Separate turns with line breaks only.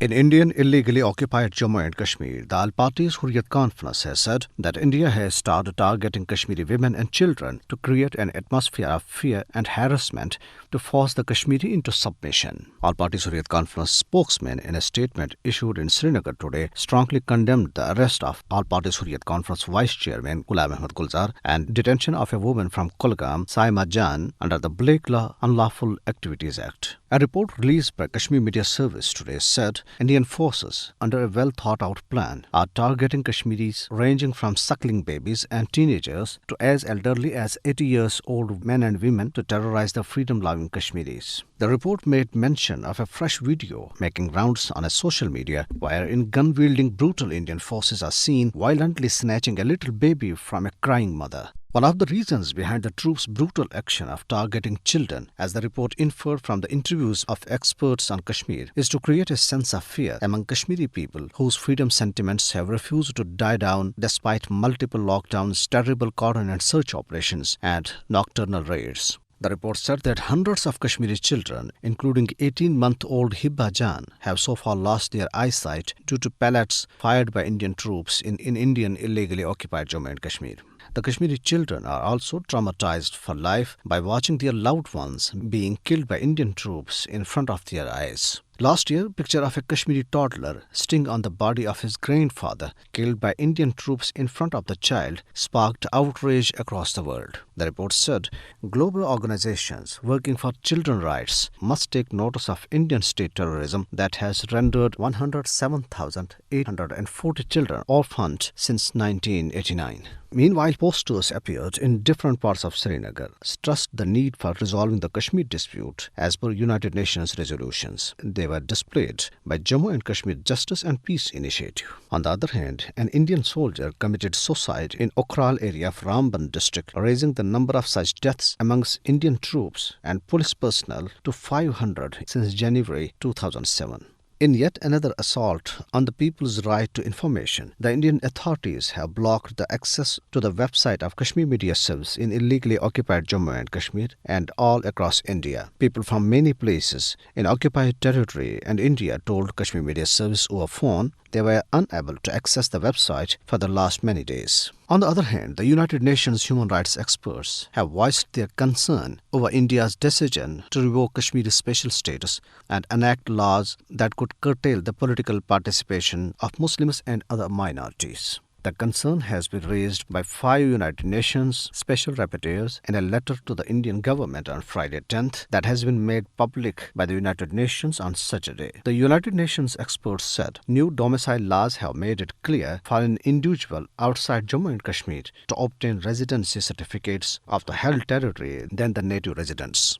In Indian illegally occupied Jammu and Kashmir, the Al-Party's Hurriyat Conference has said that India has started targeting Kashmiri women and children to create an atmosphere of fear and harassment to force the Kashmiri into submission. Al-Party's Hurriyat Conference spokesman, in a statement issued in Srinagar today, strongly condemned the arrest of Al-Party's Hurriyat Conference Vice Chairman Ghulam Ahmad Gulzar and detention of a woman from Kulgam, Saima Jan, under the Blake Law Unlawful Activities Act. A report released by Kashmir Media Service today said Indian forces, under a well-thought-out plan, are targeting Kashmiris ranging from suckling babies and teenagers to as elderly as 80 years old men and women to terrorize the freedom-loving Kashmiris. The report made mention of a fresh video making rounds on a social media wherein gun-wielding brutal Indian forces are seen violently snatching a little baby from a crying mother. One of the reasons behind the troops' brutal action of targeting children, as the report inferred from the interviews of experts on Kashmir, is to create a sense of fear among Kashmiri people whose freedom sentiments have refused to die down despite multiple lockdowns, terrible cordon and search operations, and nocturnal raids. The report said that hundreds of Kashmiri children, including 18-month-old Hibba Jan, have so far lost their eyesight due to pellets fired by Indian troops in Indian illegally occupied Jammu and Kashmir. The Kashmiri children are also traumatized for life by watching their loved ones being killed by Indian troops in front of their eyes. Last year, a picture of a Kashmiri toddler sitting on the body of his grandfather, killed by Indian troops in front of the child, sparked outrage across the world. The report said global organizations working for children's rights must take notice of Indian state terrorism that has rendered 107,840 children orphaned since 1989. Meanwhile, posters appeared in different parts of Srinagar, stressed the need for resolving the Kashmir dispute as per United Nations resolutions. They were displayed by Jammu and Kashmir Justice and Peace Initiative. On the other hand, an Indian soldier committed suicide in Okral area of Ramban district, raising the number of such deaths amongst Indian troops and police personnel to 500 since January 2007. In yet another assault on the people's right to information, the Indian authorities have blocked the access to the website of Kashmir Media Service in illegally occupied Jammu and Kashmir and all across India. People from many places in occupied territory and India told Kashmir Media Service over phone they were unable to access the website for the last many days. On the other hand, the United Nations human rights experts have voiced their concern over India's decision to revoke Kashmir's special status and enact laws that could curtail the political participation of Muslims and other minorities. The concern has been raised by 5 United Nations special rapporteurs in a letter to the Indian government on Friday 10th that has been made public by the United Nations on Saturday. The United Nations experts said new domicile laws have made it clear for an individual outside Jammu and Kashmir to obtain residency certificates of the held territory than the native residents.